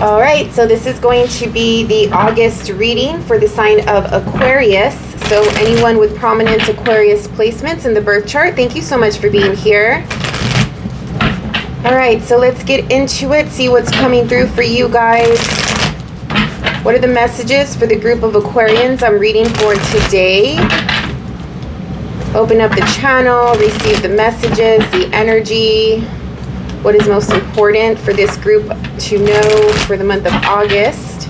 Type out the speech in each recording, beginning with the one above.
All right, so this is going to be the August reading for the sign of Aquarius. So anyone with prominent Aquarius placements in the birth chart, thank you so much for being here. All right, so let's get into it, see what's coming through for you guys. What are the messages for the group of Aquarians I'm reading for today? Open up the channel, receive the messages, the energy. What is most important for this group to know for the month of August?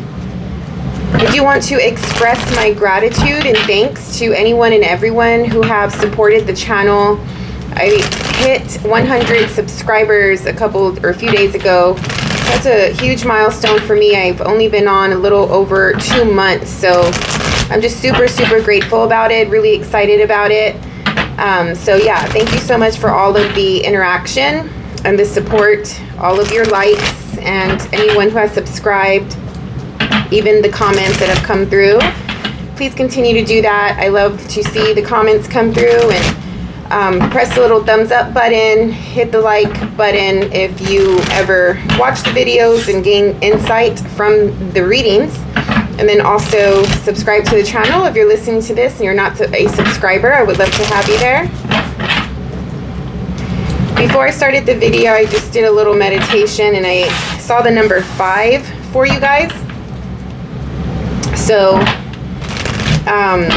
I do want to express my gratitude and thanks to anyone and everyone who have supported the channel. I hit 100 subscribers a few days ago. That's a huge milestone for me. I've only been on a little over 2 months, so I'm just super grateful about it, really excited about it. So yeah, thank you so much for all of the interaction and the support, all of your likes, and anyone who has subscribed, even the comments that have come through. Please continue to do that. I love to see the comments come through, and press the little thumbs up button, hit the like button if you ever watch the videos and gain insight from the readings. And then also subscribe to the channel if you're listening to this and you're not a subscriber. I would love to have you there. Before I started the video, I just did a little meditation and I saw the number 5 for you guys. So, and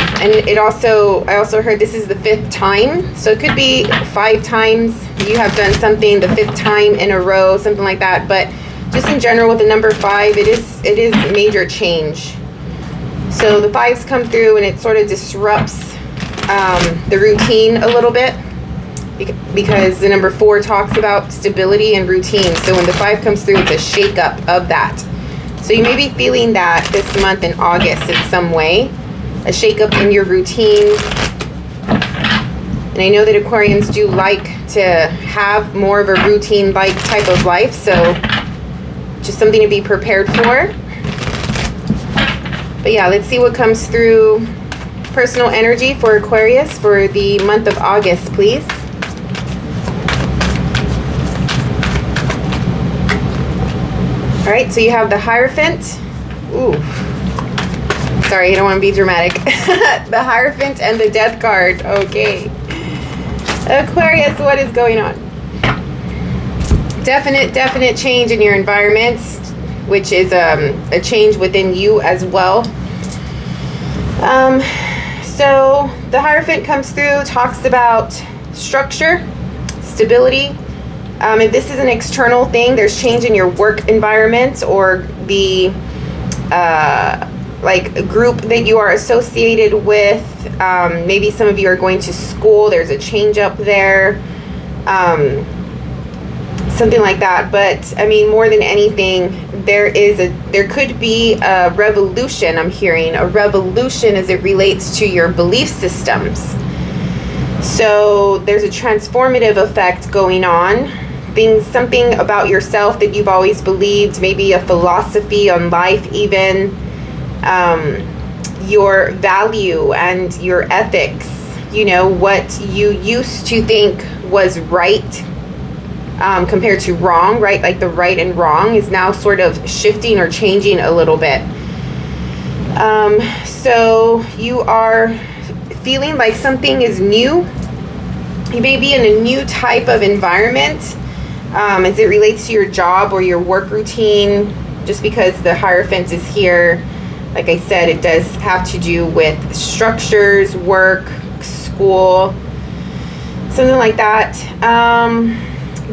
I also heard this is the 5th time. So it could be 5 times you have done something, the 5th time in a row, something like that. But just in general with the number 5, it is major change. So the 5s come through and it sort of disrupts the routine a little bit, because the number 4 talks about stability and routine. So when the 5 comes through, it's a shake-up of that. So you may be feeling that this month in August in some way, a shake-up in your routine. And I know that Aquarians do like to have more of a routine-like type of life, so just something to be prepared for. But yeah, let's see what comes through. Personal energy for Aquarius for the month of August, please. All right, so you have the Hierophant. Ooh, sorry, I don't want to be dramatic. The Hierophant and the Death card. Okay. Aquarius, what is going on? Definite change in your environment, which is a change within you as well. So the Hierophant comes through, talks about structure, stability. If this is an external thing, there's change in your work environment or the like a group that you are associated with. Maybe some of you are going to school. There's a change up there. Something like that. But I mean, more than anything, there could be a revolution. I'm hearing a revolution as it relates to your belief systems. So there's a transformative effect going on. Something about yourself that you've always believed, maybe a philosophy on life, even your value and your ethics, what you used to think was right compared to wrong, right? Like the right and wrong is now sort of shifting or changing a little bit. So you are feeling like something is new. You may be in a new type of environment as it relates to your job or your work routine. Just because the Hierophant is here, like I said, it does have to do with structures, work, school, something like that.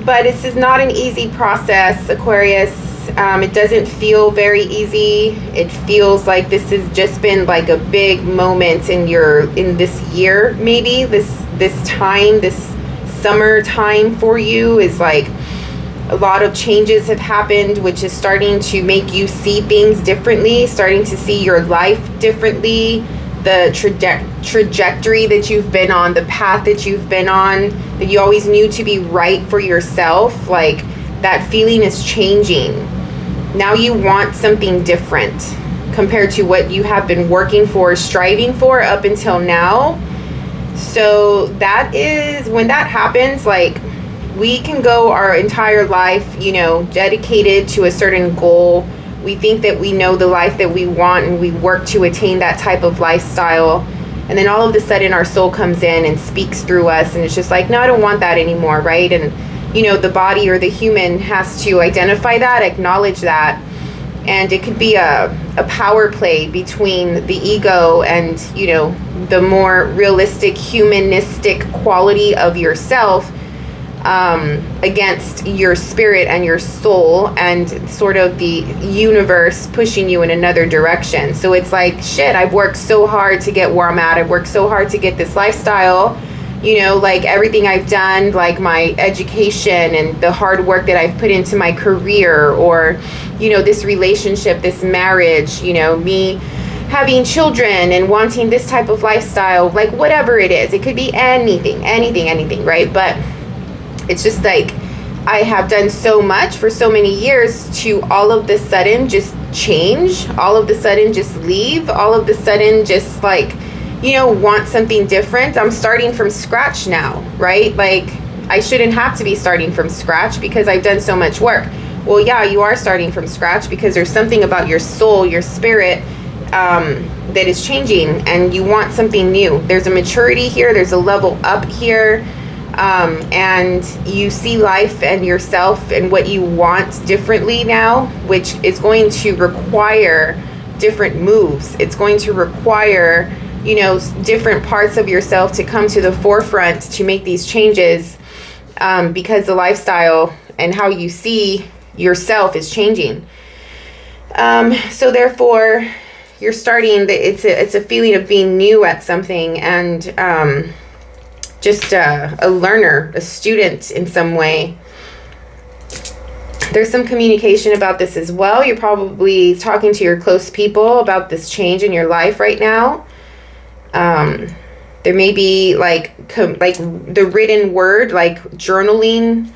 But this is not an easy process, Aquarius. It doesn't feel very easy. It feels like this has just been like a big moment in this year, maybe this time, this summer time for you is like a lot of changes have happened, which is starting to make you see things differently, starting to see your life differently, the trajectory that you've been on, the path that you've been on, that you always knew to be right for yourself. Like that feeling is changing. Now you want something different compared to what you have been working for, striving for up until now. So that is when that happens, like we can go our entire life, dedicated to a certain goal We think that we know the life that we want, and we work to attain that type of lifestyle. And then all of a sudden our soul comes in and speaks through us, and it's just like, no, I don't want that anymore, right? And the body or the human has to identify that, acknowledge that. And it could be a power play between the ego and, the more realistic, humanistic quality of yourself against your spirit and your soul, and sort of the universe pushing you in another direction. So it's like, shit, I've worked so hard to get where I'm at. I've worked so hard to get this lifestyle. Like everything I've done, like my education and the hard work that I've put into my career, or, this relationship, this marriage, me having children and wanting this type of lifestyle, like whatever it is, it could be anything, right? But it's just like, I have done so much for so many years to all of a sudden just change, all of a sudden just leave, all of a sudden just like, want something different. I'm starting from scratch now, right? Like, I shouldn't have to be starting from scratch because I've done so much work. Well, yeah, you are starting from scratch because there's something about your soul, your spirit, that is changing, and you want something new. There's a maturity here. There's a level up here. And you see life and yourself and what you want differently now, which is going to require different moves. It's going to require different parts of yourself to come to the forefront to make these changes, because the lifestyle and how you see yourself is changing. So therefore, you're starting, it's a feeling of being new at something, and just a learner, a student in some way. There's some communication about this as well. You're probably talking to your close people about this change in your life right now. There may be like the written word, like journaling,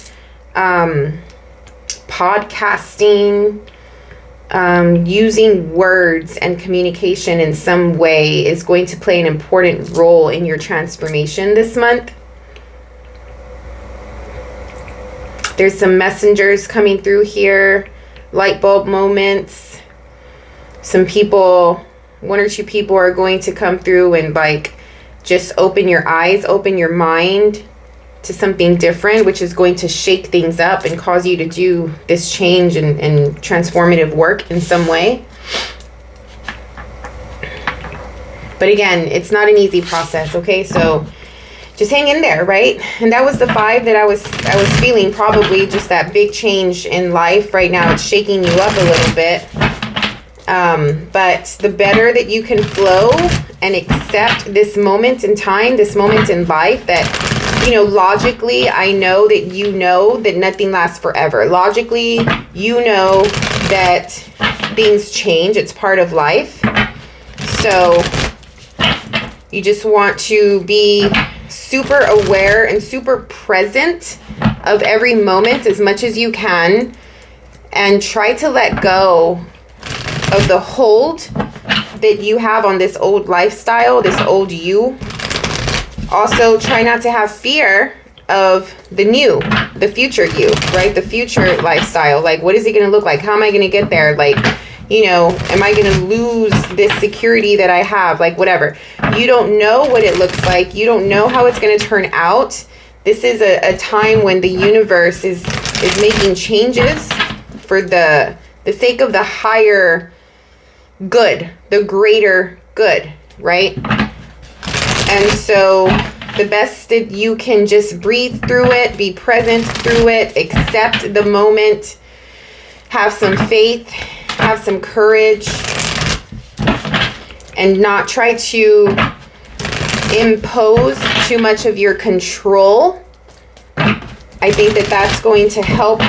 podcasting, using words and communication in some way is going to play an important role in your transformation this month. There's some messengers coming through here, light bulb moments. Some people, one or two people are going to come through and like just open your eyes, open your mind to something different, which is going to shake things up and cause you to do this change and transformative work in some way. But again, it's not an easy process, okay? So just hang in there, right? And that was the 5 that I was feeling, probably just that big change in life right now. It's shaking you up a little bit. But the better that you can flow and accept this moment in time, this moment in life, that logically, I know that nothing lasts forever. Logically, that things change. It's part of life. So you just want to be super aware and super present of every moment as much as you can, and try to let go of the hold that you have on this old lifestyle, this old you. Also, try not to have fear of the future you, right? The future lifestyle. Like, what is it going to look like? How am I going to get there? Like, am I going to lose this security that I have? Like, whatever. You don't know what it looks like. You don't know how it's going to turn out. This is a time when the universe is making changes for the sake of the higher good, the greater good, right? And so the best that you can just breathe through it, be present through it, accept the moment, have some faith, have some courage, and not try to impose too much of your control. I think that that's going to help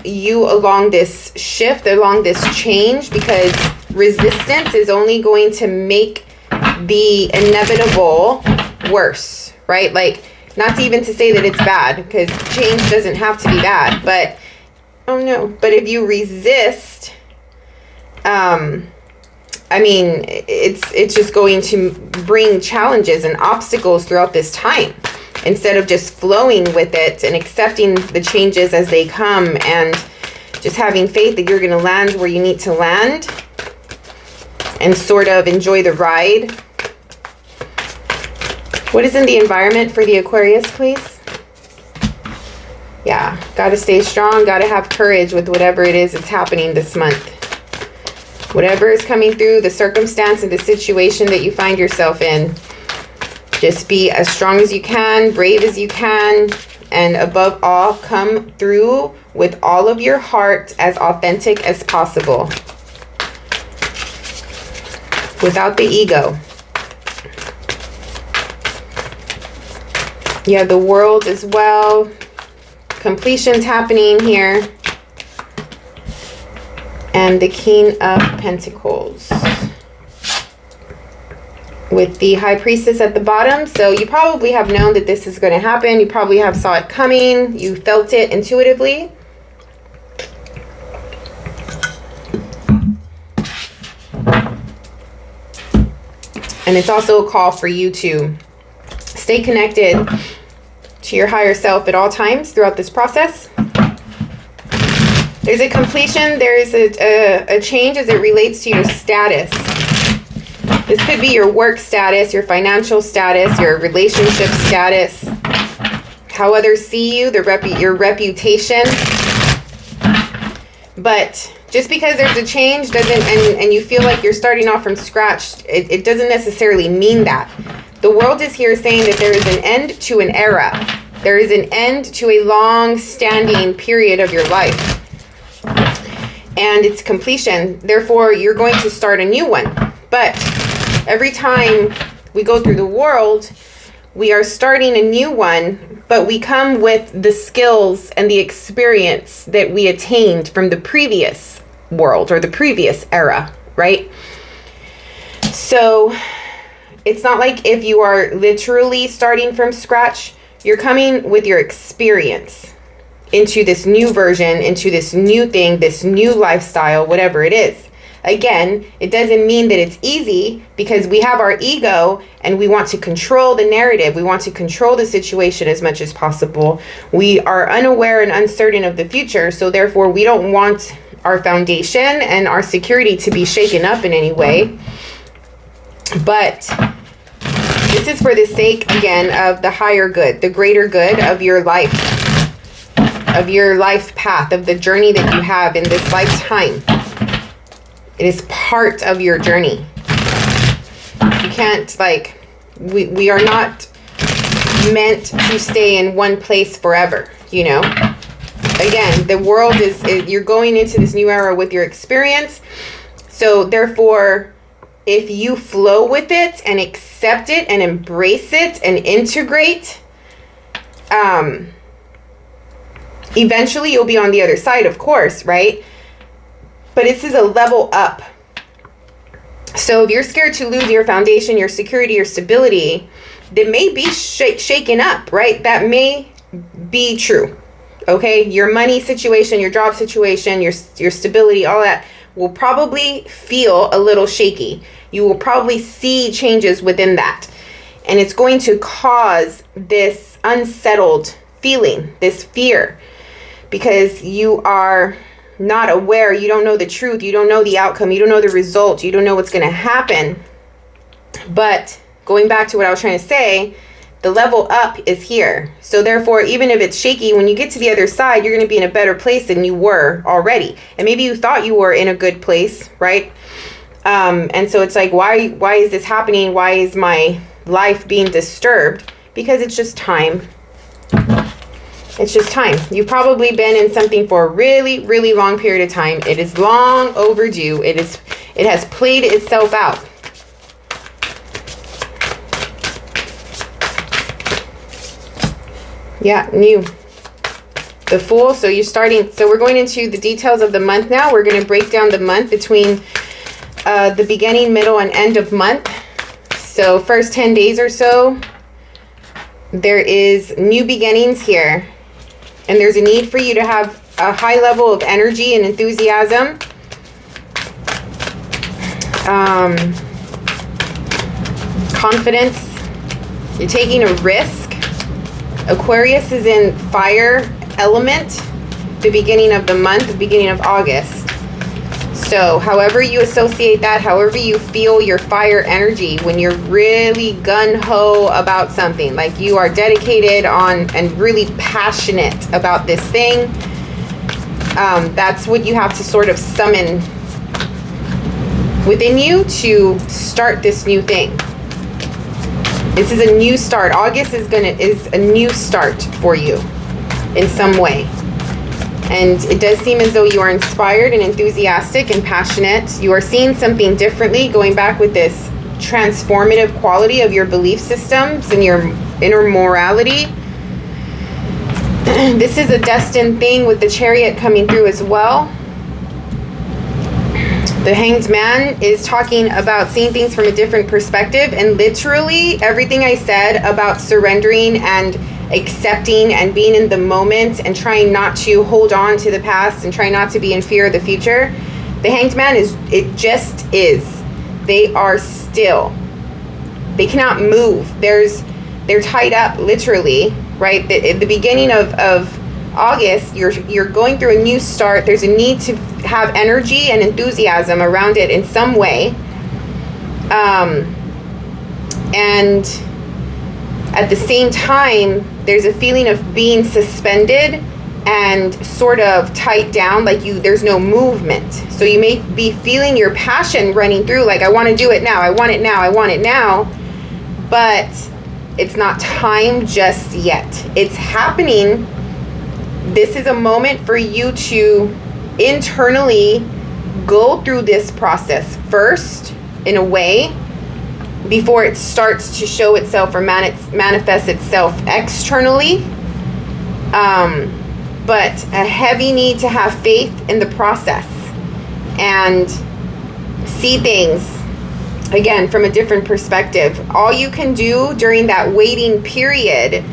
you along this shift, along this change, because resistance is only going to make the inevitable worse, right? Like, not to even to say that it's bad, because change doesn't have to be bad, but but if you resist, it's just going to bring challenges and obstacles throughout this time, instead of just flowing with it and accepting the changes as they come and Just having faith that you're going to land where you need to land and sort of enjoy the ride. What is in the environment for the Aquarius, please? Yeah, got to stay strong, got to have courage with whatever it is that's happening this month. Whatever is coming through, the circumstance and the situation that you find yourself in, just be as strong as you can, brave as you can, and above all, come through with all of your heart as authentic as possible. Without the ego. Yeah, the world as well. Completions happening here. And the King of Pentacles. With the High Priestess at the bottom. So you probably have known that this is going to happen. You probably have saw it coming. You felt it intuitively. And it's also a call for you to stay connected to your higher self at all times throughout this process. There's a completion. There's a change as it relates to your status. This could be your work status, your financial status, your relationship status, how others see you, your reputation. But just because there's a change doesn't, and you feel like you're starting off from scratch, it doesn't necessarily mean that. The world is here saying that there is an end to an era. There is an end to a long-standing period of your life. And it's completion. Therefore, you're going to start a new one. But every time we go through the world, we are starting a new one, but we come with the skills and the experience that we attained from the previous world or the previous era, right? So it's not like if you are literally starting from scratch, you're coming with your experience into this new version, into this new thing, this new lifestyle, whatever it is. Again, it doesn't mean that it's easy because we have our ego and we want to control the narrative. We want to control the situation as much as possible. We are unaware and uncertain of the future. So therefore, we don't want our foundation and our security to be shaken up in any way. But this is for the sake, again, of the higher good, the greater good of your life path, of the journey that you have in this lifetime. It is part of your journey. You can't, like, we are not meant to stay in one place forever, you know? Again, the world you're going into this new era with your experience. So therefore, if you flow with it and accept it and embrace it and integrate, eventually you'll be on the other side, of course, right? But this is a level up. So if you're scared to lose your foundation, your security, your stability, that may be shaken up, right? That may be true. Okay? Your money situation, your job situation, your stability, all that will probably feel a little shaky. You will probably see changes within that. And it's going to cause this unsettled feeling, this fear, because you are not aware, you don't know the truth, you don't know the outcome, you don't know the result, you don't know what's going to happen. But going back to what I was trying to say, the level up is here. So therefore, even if it's shaky, when you get to the other side, you're going to be in a better place than you were already. And maybe you thought you were in a good place, right? And so it's like, why is this happening? Why is my life being disturbed? Because it's just time. It's just time. You've probably been in something for a really, really long period of time. It is long overdue. It has played itself out. Yeah, new. The Fool. So you're starting. So we're going into the details of the month now. We're going to break down the month between the beginning, middle, and end of month. So first 10 days or so, there is new beginnings here. And there's a need for you to have a high level of energy and enthusiasm. Confidence. You're taking a risk. Aquarius is in fire element. the beginning of the month, the beginning of August. So however you associate that, however you feel your fire energy, when you're really gung-ho about something, like you are dedicated on and really passionate about this thing, that's what you have to sort of summon within you to start this new thing. This is a new start. August is a new start for you in some way. And it does seem as though you are inspired and enthusiastic and passionate. You are seeing something differently, going back with this transformative quality of your belief systems and your inner morality. This is a destined thing with the Chariot coming through as well. The Hanged Man is talking about seeing things from a different perspective, and literally everything I said about surrendering and accepting and being in the moment and trying not to hold on to the past and trying not to be in fear of the future. The Hanged Man it just is. They are still. They cannot move. They're tied up literally, right? At the beginning of August, you're going through a new start. There's a need to have energy and enthusiasm around it in some way. And at the same time, there's a feeling of being suspended and sort of tight down, like there's no movement. So you may be feeling your passion running through, like I want to do it now, I want it now, I want it now. But it's not time just yet. It's happening. This is a moment for you to internally go through this process first, in a way, before it starts to show itself or manifest itself externally. But a heavy need to have faith in the process and see things, again, from a different perspective. All you can do during that waiting period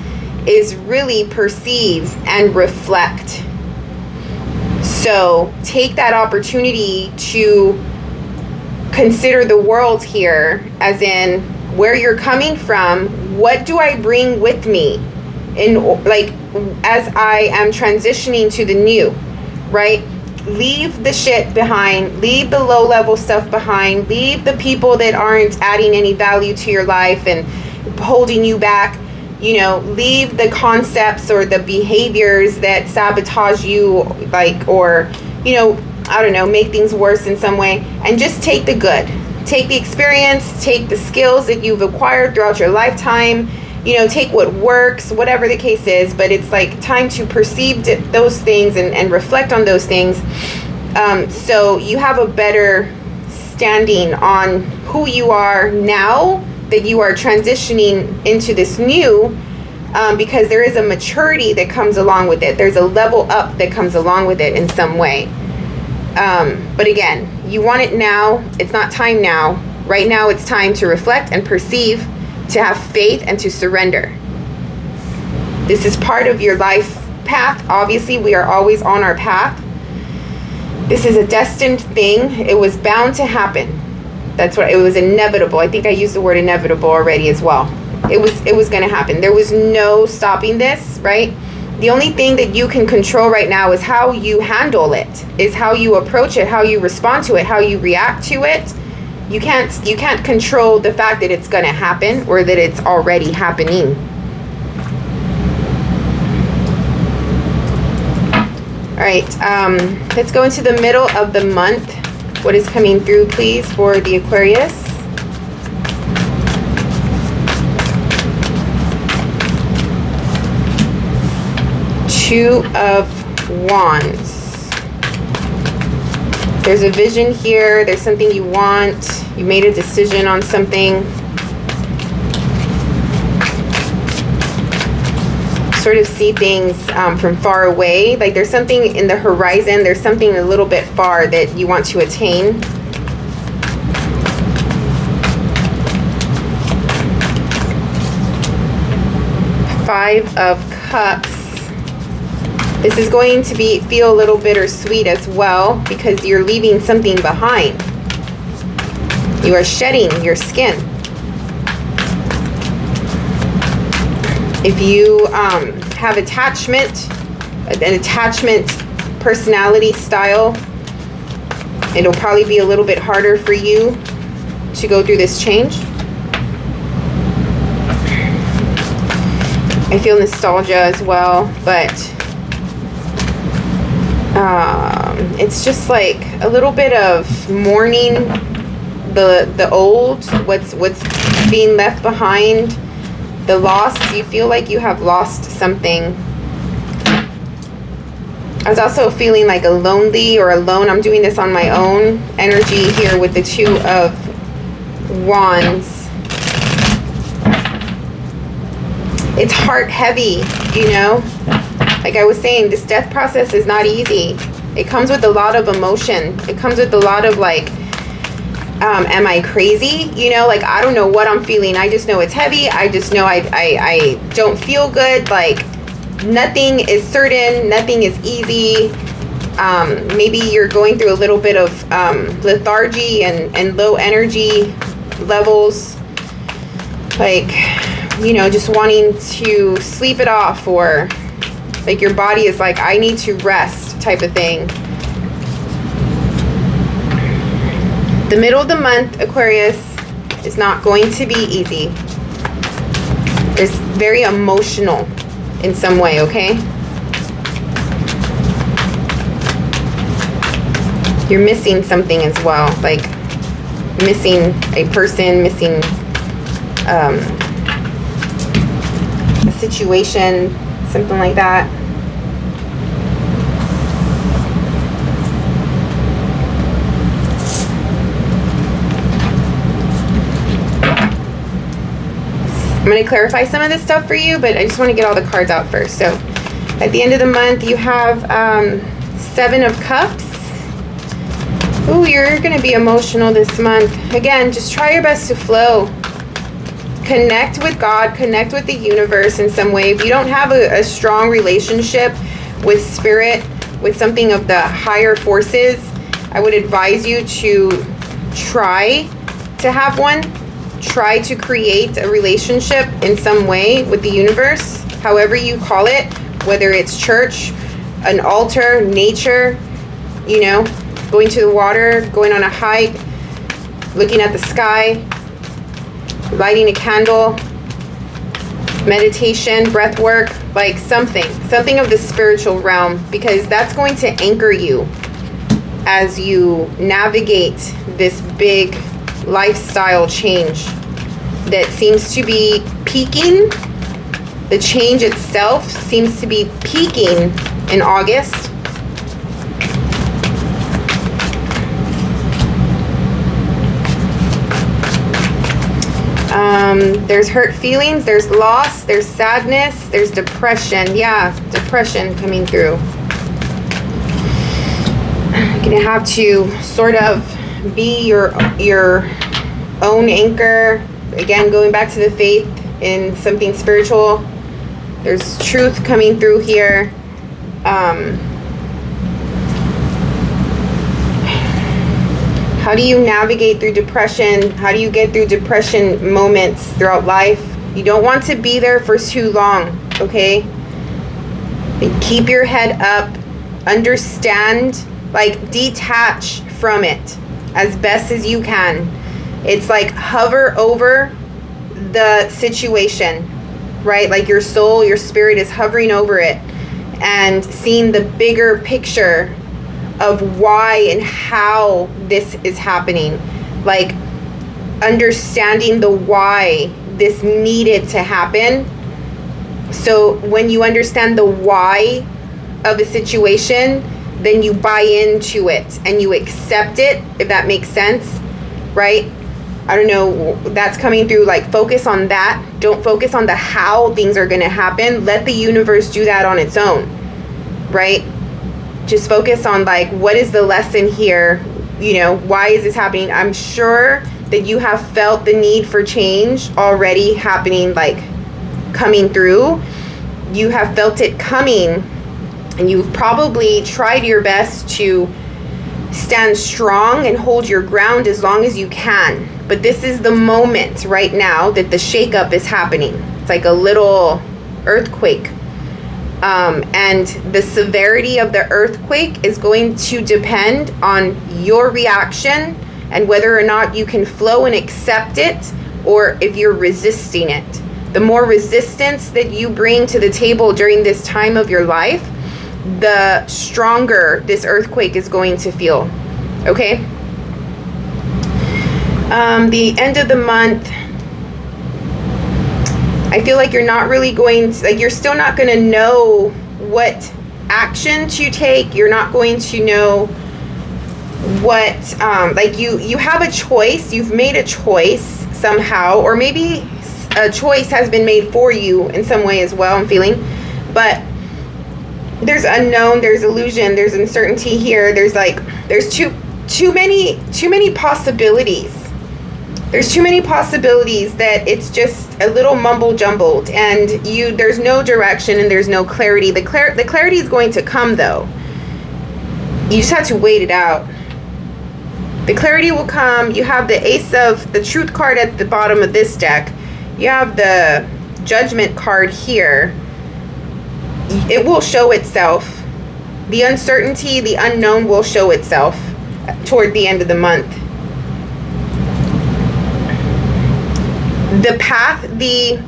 is really perceive and reflect. So take that opportunity to consider the world here, as in where you're coming from. What do I bring with me as I am transitioning to the new, right? Leave the shit behind, leave the low level stuff behind, leave the people that aren't adding any value to your life and holding you back. Leave the concepts or the behaviors that sabotage you, or I don't know, make things worse in some way, and just take the good. Take the experience, take the skills that you've acquired throughout your lifetime, take what works, whatever the case is. But it's like time to perceive those things and reflect on those things, so you have a better standing on who you are now that you are transitioning into this new, because there is a maturity that comes along with it. There's a level up that comes along with it in some way. But again, you want it now. It's not time now. Right now, it's time to reflect and perceive, to have faith, and to surrender. This is part of your life path. Obviously, we are always on our path. This is a destined thing. It was bound to happen. That's what it was, inevitable. I think I used the word inevitable already as well. It was going to happen. There was no stopping this, right? The only thing that you can control right now is how you handle it, is how you approach it, how you respond to it, how you react to it. You can't control the fact that it's going to happen or that it's already happening. All right, let's go into the middle of the month. What is coming through, please, for the Aquarius? Two of Wands. There's a vision here. There's something you want. You made a decision on something. Sort of see things from far away. Like there's something in the horizon. There's something a little bit far that you want to attain. Five of Cups. This is going to feel a little bittersweet as well, because you're leaving something behind. You are shedding your skin. If you have an attachment personality style, it'll probably be a little bit harder for you to go through this change. I feel nostalgia as well, but it's just like a little bit of mourning the old, what's being left behind, the loss. You feel like you have lost something. I was also feeling like a lonely or alone. I'm doing this on my own energy here with the Two of Wands. It's heart heavy, you know? Like I was saying, this death process is not easy. It comes with a lot of emotion. It comes with a lot of like, am I crazy? You know, like I don't know what I'm feeling. I just know it's heavy. I just know I don't feel good. Like nothing is certain. Nothing is easy. Maybe you're going through a little bit of lethargy and low energy levels. Like, you know, just wanting to sleep it off, or like your body is like, I need to rest type of thing. The middle of the month, Aquarius, is not going to be easy. It's very emotional in some way, okay? You're missing something as well, like missing a person, missing a situation, something like that. I'm going to clarify some of this stuff for you, but I just want to get all the cards out first. So at the end of the month, you have Seven of Cups. Ooh, you're going to be emotional this month. Again, just try your best to flow. Connect with God, connect with the universe in some way. If you don't have a strong relationship with spirit, with something of the higher forces, I would advise you to try to have one. Try to create a relationship in some way with the universe, however you call it, whether it's church, an altar, nature, you know, going to the water, going on a hike, looking at the sky, lighting a candle, meditation, breath work, like something of the spiritual realm, because that's going to anchor you as you navigate this big lifestyle change that seems to be peaking. The change itself seems to be peaking in August. There's hurt feelings, there's loss, there's sadness, there's depression. Yeah, depression coming through. You're gonna have to sort of be your own anchor. Again, going back to the faith in something spiritual. There's truth coming through here. How do you navigate through depression? How do you get through depression moments throughout life? You don't want to be there for too long, okay? Keep your head up. Understand, like detach from it as best as you can. It's like hover over the situation, right? Like your soul, your spirit is hovering over it and seeing the bigger picture of why and how this is happening. Like understanding the why this needed to happen. So when you understand the why of a situation, then you buy into it and you accept it, if that makes sense, right? I don't know, that's coming through. Like focus on that. Don't focus on the how things are going to happen. Let the universe do that on its own, right? Just focus on like, what is the lesson here? You know, why is this happening? I'm sure that you have felt the need for change already happening, like coming through. You have felt it coming, and you've probably tried your best to stand strong and hold your ground as long as you can. But this is the moment right now that the shakeup is happening. It's like a little earthquake And the severity of the earthquake is going to depend on your reaction and whether or not you can flow and accept it, or if you're resisting it. The more resistance that you bring to the table during this time of your life, the stronger this earthquake is going to feel. Okay? The end of the month, I feel like you're not really going to, like, you're still not going to know what action to take. You're not going to know what, like, you have a choice. You've made a choice somehow, or maybe a choice has been made for you in some way as well, I'm feeling. But there's unknown, there's illusion, there's uncertainty here. There's too many possibilities. There's too many possibilities that it's just a little mumble jumbled, and there's no direction and there's no clarity. The clarity is going to come, though. You just have to wait it out. The clarity will come. You have the Ace of the Truth card at the bottom of this deck. You have the Judgment card here. It will show itself. The uncertainty, the unknown will show itself toward the end of the month. The path, the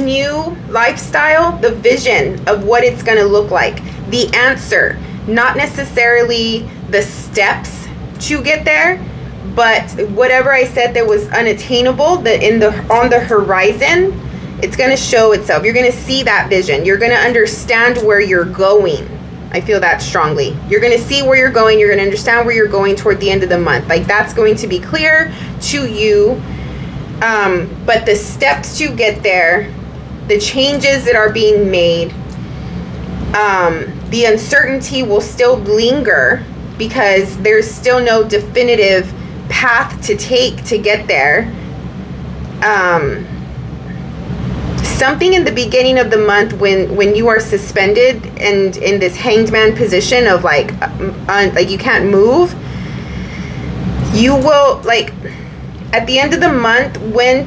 new lifestyle, the vision of what it's going to look like, the answer, not necessarily the steps to get there, but whatever I said that was unattainable, on the horizon, it's going to show itself. You're going to see that vision. You're going to understand where you're going. I feel that strongly. You're going to see where you're going. You're going to understand where you're going toward the end of the month. Like, that's going to be clear to you. But the steps to get there, the changes that are being made, the uncertainty will still linger because there's still no definitive path to take to get there. Something in the beginning of the month when you are suspended and in this hanged man position of like you can't move, you will, like, at the end of the month, when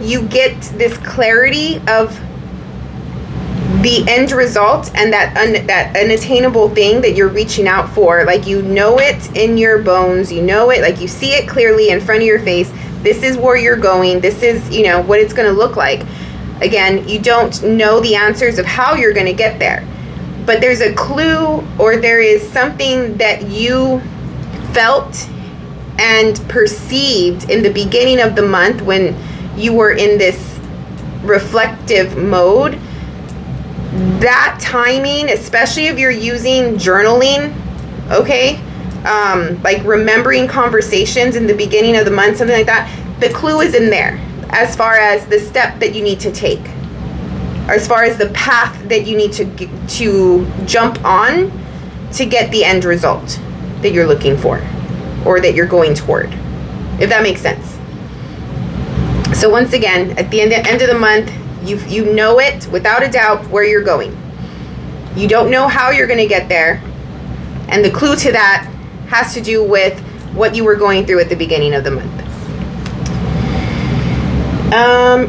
you get this clarity of the end result and that unattainable thing that you're reaching out for, like, you know it in your bones, you know it, like, you see it clearly in front of your face. This is where you're going. This is, what it's going to look like. Again, you don't know the answers of how you're going to get there, but there's a clue, or there is something that you felt and perceived in the beginning of the month when you were in this reflective mode. That timing, especially if you're using journaling, okay, like remembering conversations in the beginning of the month, something like that, the clue is in there as far as the step that you need to take, as far as the path that you need to jump on to get the end result that you're looking for, or that you're going toward, if that makes sense. So once again, at the end of the month, you know it without a doubt where you're going. You don't know how you're going to get there, and the clue to that has to do with what you were going through at the beginning of the month.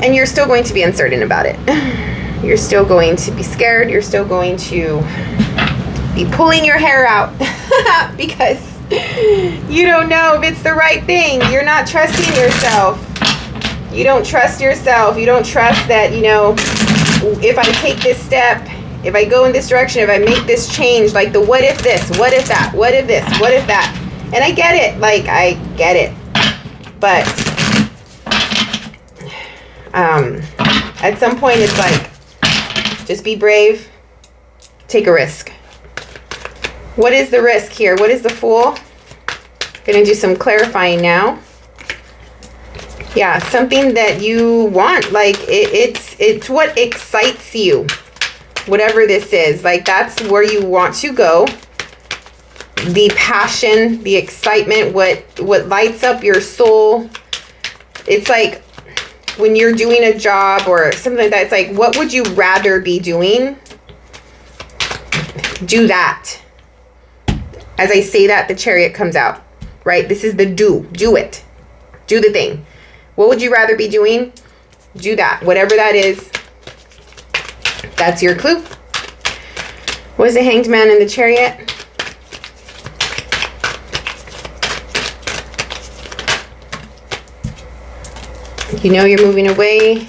And you're still going to be uncertain about it. You're still going to be scared. You're still going to be pulling your hair out because you don't know if it's the right thing. You're not trusting yourself. You don't trust yourself. You don't trust that, if I take this step, if I go in this direction, if I make this change, like the what if this, what if that, what if this, what if that. And I get it. Like, I get it. But at some point, it's like, just be brave. Take a risk. What is the risk here? What is the Fool? Gonna do some clarifying now. Yeah, something that you want, like it's what excites you, whatever this is. Like, that's where you want to go. The passion, the excitement, what lights up your soul. It's like when you're doing a job or something like that, it's like, what would you rather be doing? Do that. As I say that, the Chariot comes out, right? This is the do. Do it. Do the thing. What would you rather be doing? Do that. Whatever that is, that's your clue. Was the Hanged Man in the Chariot? You know you're moving away.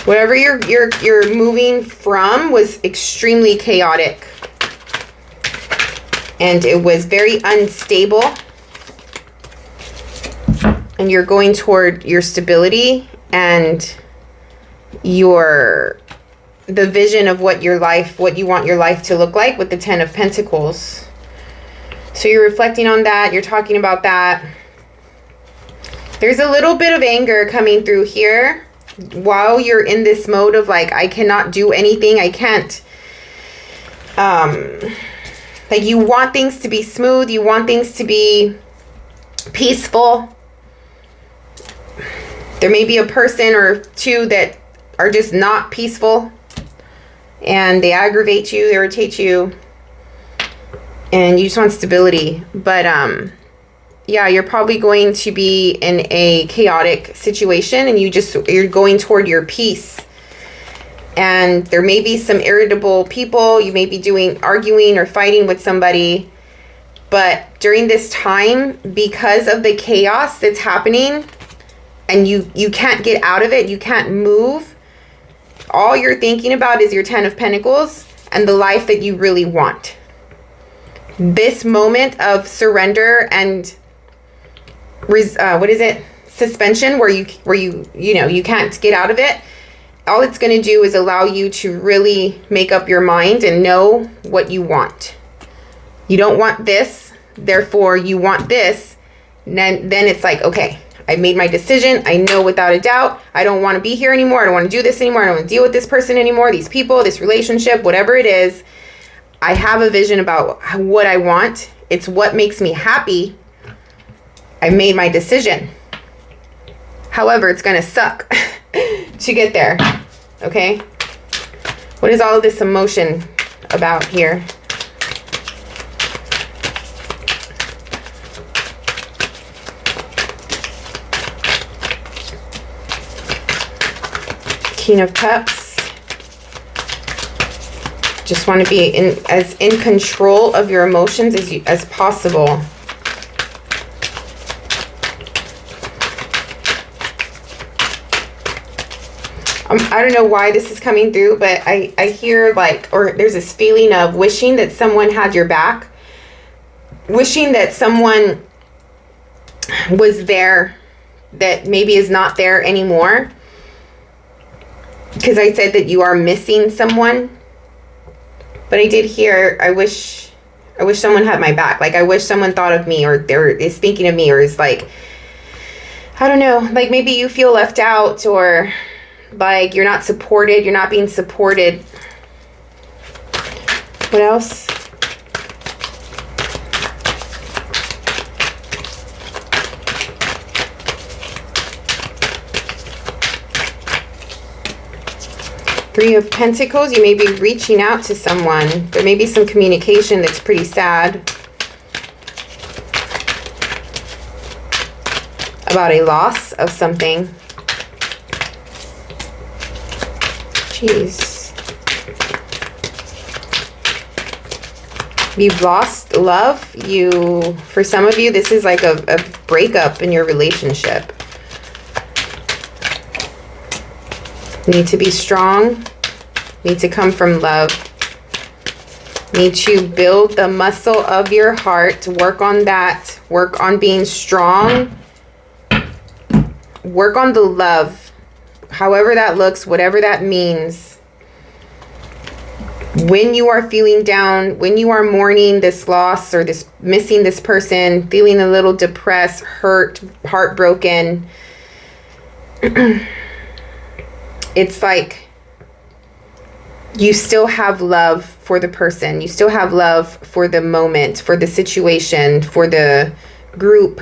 Whatever you're moving from was extremely chaotic. And it was very unstable. And you're going toward your stability and the vision of what you want your life to look like with the Ten of Pentacles. So you're reflecting on that. You're talking about that. There's a little bit of anger coming through here while you're in this mode of like, I cannot do anything. I can't. Like you want things to be smooth. You want things to be peaceful. There may be a person or two that are just not peaceful. And they aggravate you, they irritate you. And you just want stability. But yeah, you're probably going to be in a chaotic situation and you're going toward your peace. And there may be some irritable people. You may be arguing or fighting with somebody. But during this time, because of the chaos that's happening and you can't get out of it, you can't move, all you're thinking about is your Ten of Pentacles and the life that you really want. This moment of surrender and suspension, where you can't get out of it. All it's going to do is allow you to really make up your mind and know what you want. You don't want this, therefore you want this. And then it's like, okay, I made my decision. I know without a doubt, I don't want to be here anymore. I don't want to do this anymore. I don't want to deal with this person anymore, these people, this relationship, whatever it is. I have a vision about what I want. It's what makes me happy. I made my decision. However, it's going to suck to get there. Okay? What is all of this emotion about here? King of Cups. Just want to be as in control of your emotions as possible. I don't know why this is coming through, but I hear there's this feeling of wishing that someone had your back. Wishing that someone was there that maybe is not there anymore. Because I said that you are missing someone. But I did hear, I wish someone had my back. Like, I wish someone thought of me, or is thinking of me, or is like, I don't know, like maybe you feel left out, or like you're not supported, you're not being supported. What else? Three of Pentacles, you may be reaching out to someone. There may be some communication that's pretty sad about a loss of something. Jeez. You've lost love. For some of you, this is like a breakup in your relationship. Need to be strong. Need to come from love. Need to build the muscle of your heart. Work on that. Work on being strong. Work on the love. However that looks, whatever that means. When you are feeling down, when you are mourning this loss or this missing this person, feeling a little depressed, hurt, heartbroken, it's like you still have love for the person. You still have love for the moment, for the situation, for the group.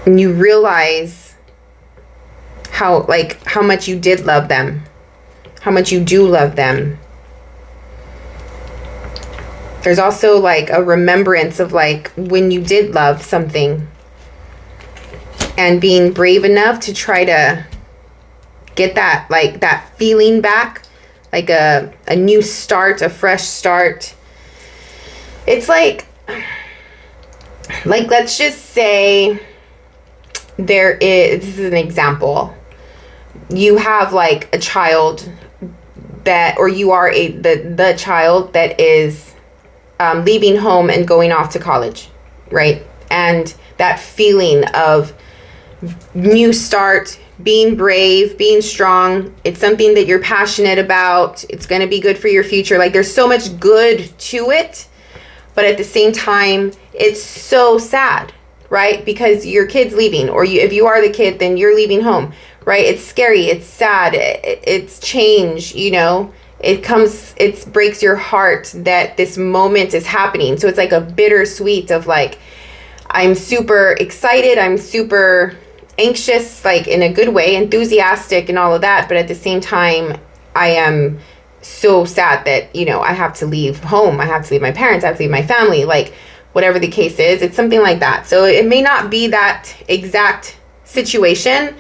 And you realize how much you did love them. How much you do love them. There's also like a remembrance of like when you did love something. And being brave enough to try to get that feeling back like a new start, a fresh start. It's like let's just say this is an example. You have like a child that, or you are the child that is leaving home and going off to college, right? And that feeling of new start, being brave, being strong, it's something that you're passionate about. It's going to be good for your future. Like, there's so much good to it, but at the same time, it's so sad, right? Because your kid's leaving, or if you are the kid, then you're leaving home, right? It's scary. It's sad. It's change, you know. It breaks your heart that this moment is happening. So it's like a bittersweet of like, I'm super excited. I'm super anxious, like in a good way, enthusiastic and all of that. But at the same time, I am so sad that, you know, I have to leave home. I have to leave my parents. I have to leave my family, like whatever the case is. It's something like that. So it may not be that exact situation,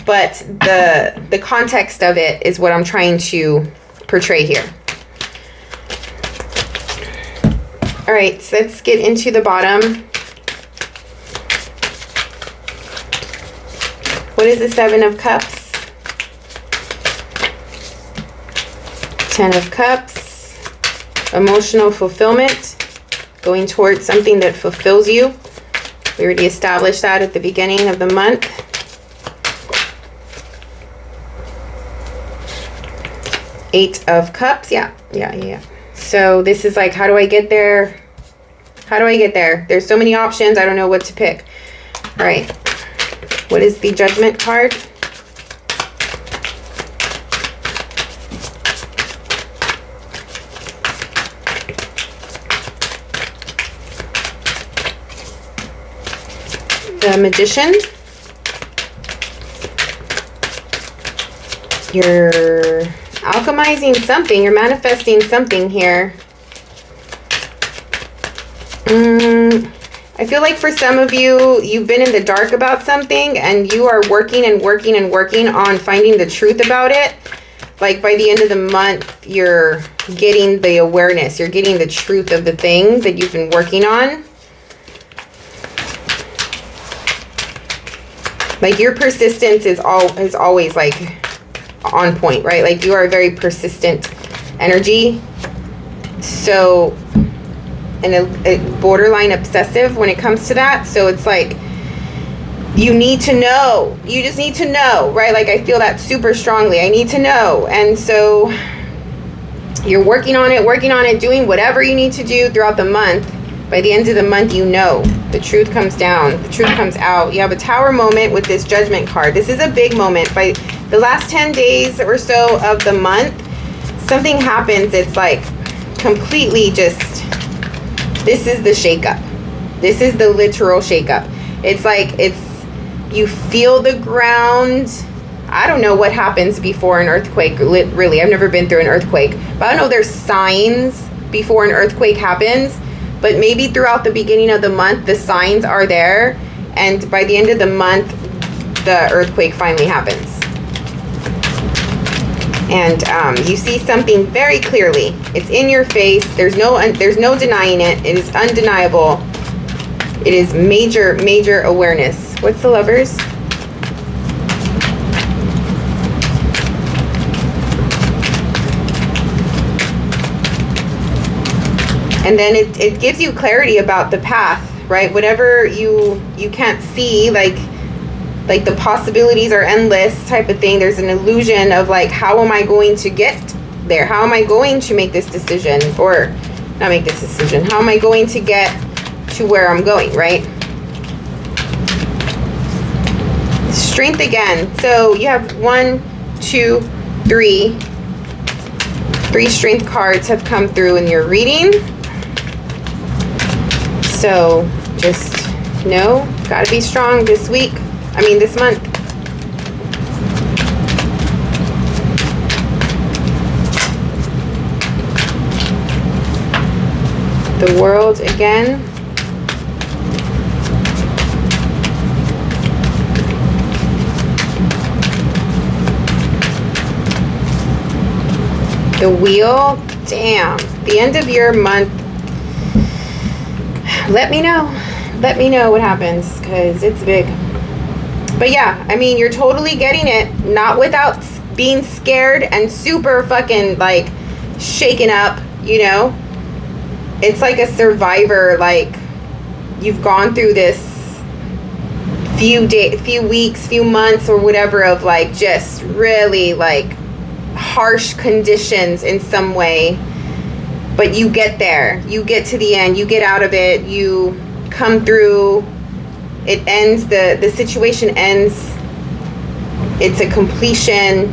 but the context of it is what I'm trying to portray here. All right, so let's get into the bottom. What is the Seven of Cups? 10 of Cups. Emotional fulfillment. Going towards something that fulfills you. We already established that at the beginning of the month. Eight of Cups. Yeah. So this is like, how do I get there? How do I get there? There's so many options. I don't know what to pick. All right. What is the Judgment card? The Magician. You're alchemizing something. You're manifesting something here. I feel like for some of you, you've been in the dark about something and you are working and working and working on finding the truth about it. Like by the end of the month, you're getting the awareness. You're getting the truth of the thing that you've been working on. Like your persistence is always like on point, right? Like you are a very persistent energy. So, and a borderline obsessive when it comes to that. So it's like, you need to know. You just need to know, right? Like I feel that super strongly. I need to know. And so you're working on it, doing whatever you need to do throughout the month. By the end of the month, you know, the truth comes down, the truth comes out. You have a Tower moment with this Judgment card. This is a big moment. By the last 10 days or so of the month, something happens. It's like completely just, this is the shakeup. This is the literal shakeup. It's like, you feel the ground. I don't know what happens before an earthquake, really. I've never been through an earthquake. But I know there's signs before an earthquake happens. But maybe throughout the beginning of the month, the signs are there. And by the end of the month, the earthquake finally happens. And you see something very clearly. It's in your face. There's no denying it. It is undeniable. It is major awareness. What's the Lovers? And then it gives you clarity about the path, right? Whatever you can't see, like the possibilities are endless type of thing. There's an illusion of like, how am I going to get there? How am I going to make this decision? Or not make this decision. How am I going to get to where I'm going, right? Strength again. So you have 1, 2, 3. 3 strength cards have come through in your reading. So just know, gotta be strong this week. This month. The World again. The Wheel. Damn. The end of your month. Let me know. Let me know what happens, because it's big. But yeah, I mean, you're totally getting it. Not without being scared and super fucking, like, shaken up, you know? It's like a survivor, like, you've gone through this few weeks, few months or whatever of, like, just really, like, harsh conditions in some way. But you get there. You get to the end. You get out of it. You come through. It ends. The situation ends. It's a completion.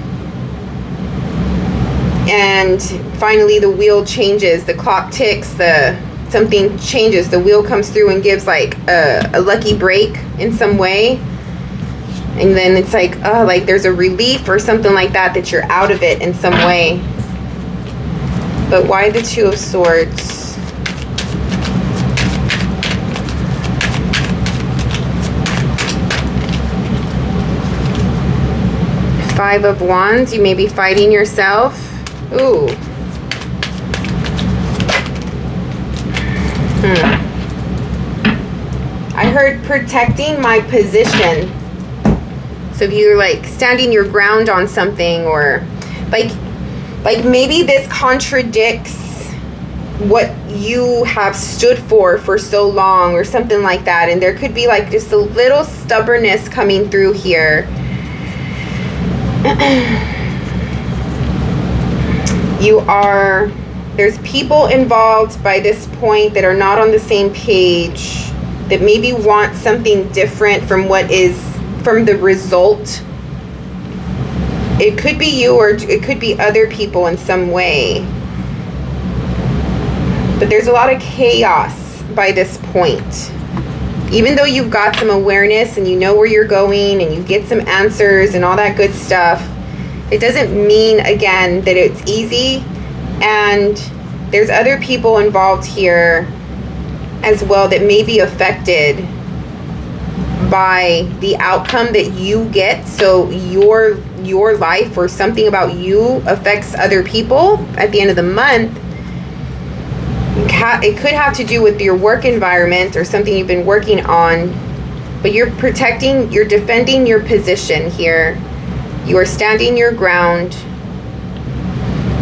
And finally the wheel changes. The clock ticks. Something changes. The wheel comes through and gives like a lucky break in some way. And then it's like, oh, like there's a relief or something like that you're out of it in some way. But why the Two of Swords? Five of Wands. You may be fighting yourself. Ooh. I heard protecting my position. So if you're like standing your ground on something, or like maybe this contradicts what you have stood for so long or something like that. And there could be like just a little stubbornness coming through here. There's people involved by this point that are not on the same page, that maybe want something different from the result. It could be you, or it could be other people in some way. But there's a lot of chaos by this point. Even though you've got some awareness and you know where you're going and you get some answers and all that good stuff, it doesn't mean, again, that it's easy. And there's other people involved here as well that may be affected by the outcome that you get. So your life or something about you affects other people at the end of the month. It could have to do with your work environment or something you've been working on, but you're defending your position here. You are standing your ground.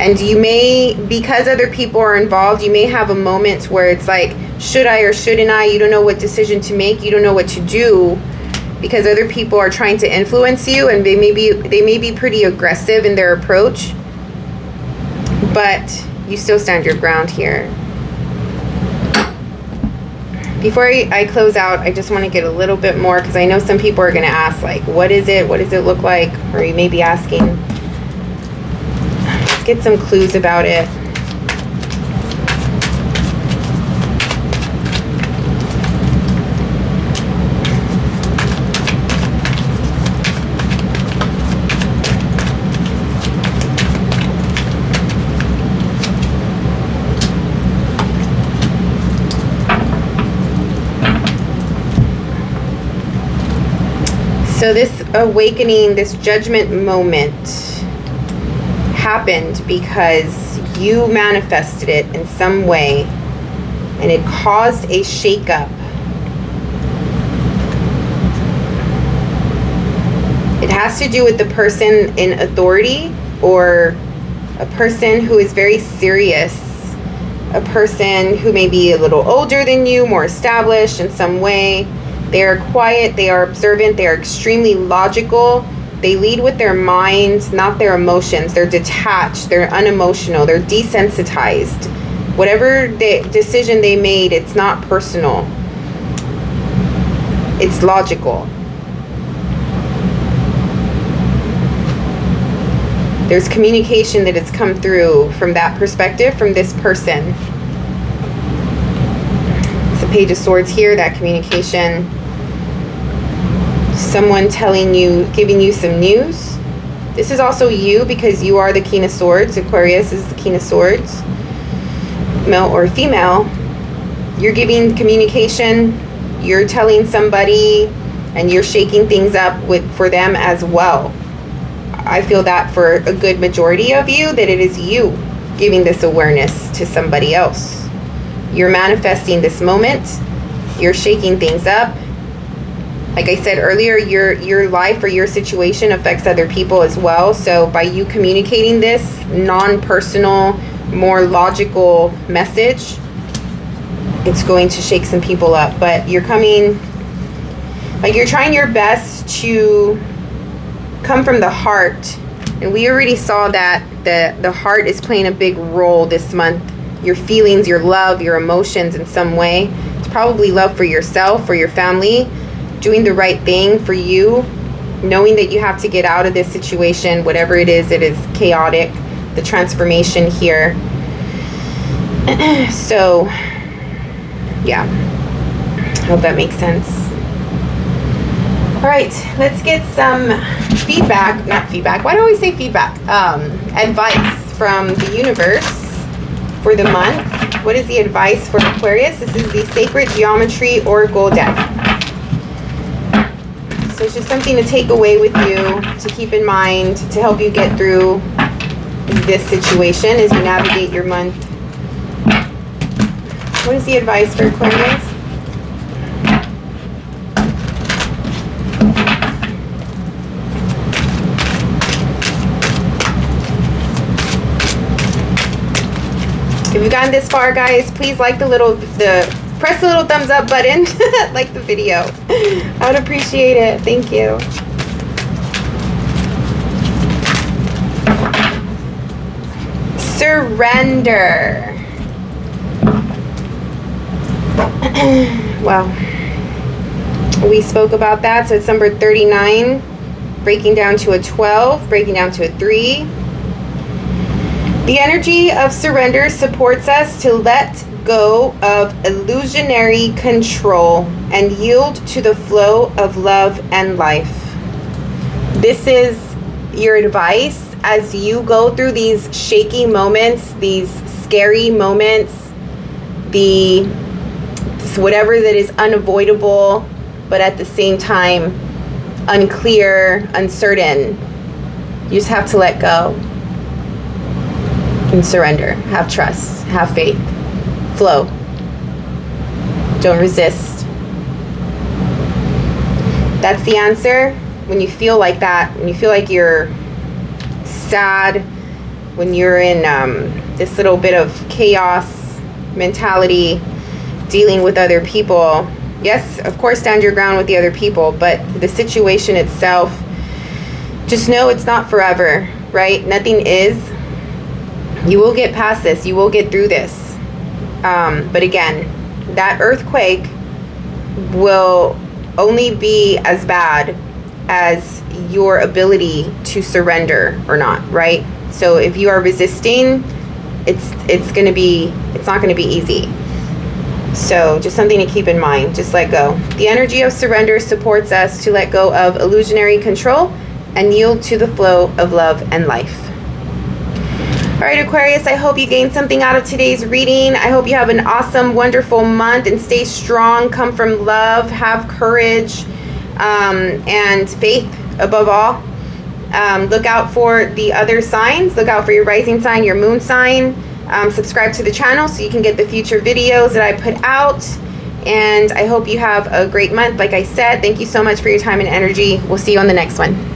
And you may, because other people are involved, you may have a moment where it's like, should I or shouldn't I? You don't know what decision to make. You don't know what to do, because other people are trying to influence you, and they may be pretty aggressive in their approach. But you still stand your ground here. Before I close out, I just want to get a little bit more, because I know some people are going to ask, like, what is it? What does it look like? Or you may be asking. Let's get some clues about it. So this awakening, this judgment moment happened because you manifested it in some way, and it caused a shakeup. It has to do with the person in authority, or a person who is very serious, a person who may be a little older than you, more established in some way. They are quiet, they are observant, they are extremely logical. They lead with their minds, not their emotions. They're detached, they're unemotional, they're desensitized. Whatever decision they made, it's not personal. It's logical. There's communication that has come through from that perspective, from this person. It's a Page of Swords here, that communication. Someone telling you, giving you some news. This is also you, because you are the King of Swords. Aquarius is the King of Swords. Male or female. You're giving communication. You're telling somebody, and you're shaking things up for them as well. I feel that for a good majority of you, that it is you giving this awareness to somebody else. You're manifesting this moment. You're shaking things up. Like I said earlier, your life or your situation affects other people as well. So by you communicating this non-personal, more logical message, it's going to shake some people up. But you're coming, like you're trying your best to come from the heart. And we already saw that the heart is playing a big role this month. Your feelings, your love, your emotions in some way. It's probably love for yourself, for your family, doing the right thing for you, knowing that you have to get out of this situation, whatever it is chaotic, the transformation here. So, yeah, I hope that makes sense. All right, let's get some feedback, not feedback, why do I always say feedback? Advice from the universe for the month. What is the advice for Aquarius? This is the Sacred Geometry Oracle deck. So it's just something to take away with you, to keep in mind, to help you get through this situation as you navigate your month. What is the advice for Aquarius? If you've gotten this far, guys, please like press the little thumbs up button, like the video. I would appreciate it. Thank you. Surrender. Well, we spoke about that. So it's number 39, breaking down to a 12, breaking down to a 3. The energy of surrender supports us to let go of illusionary control and yield to the flow of love and life. This is your advice as you go through these shaky moments, these scary moments, whatever that is unavoidable, but at the same time unclear, uncertain. You just have to let go and surrender. Have trust, have faith. Flow. Don't resist. That's the answer. When you feel like that, when you feel like you're sad, when you're in this little bit of chaos mentality, dealing with other people, yes, of course, stand your ground with the other people, but the situation itself, just know it's not forever, right? Nothing is. You will get past this. You will get through this. But again, that earthquake will only be as bad as your ability to surrender or not, right? So if you are resisting, it's not going to be easy. So just something to keep in mind. Just let go. The energy of surrender supports us to let go of illusionary control and yield to the flow of love and life. All right, Aquarius, I hope you gained something out of today's reading. I hope you have an awesome, wonderful month and stay strong, come from love, have courage, and faith above all. Look out for the other signs. Look out for your rising sign, your moon sign. Subscribe to the channel so you can get the future videos that I put out. And I hope you have a great month. Like I said, thank you so much for your time and energy. We'll see you on the next one.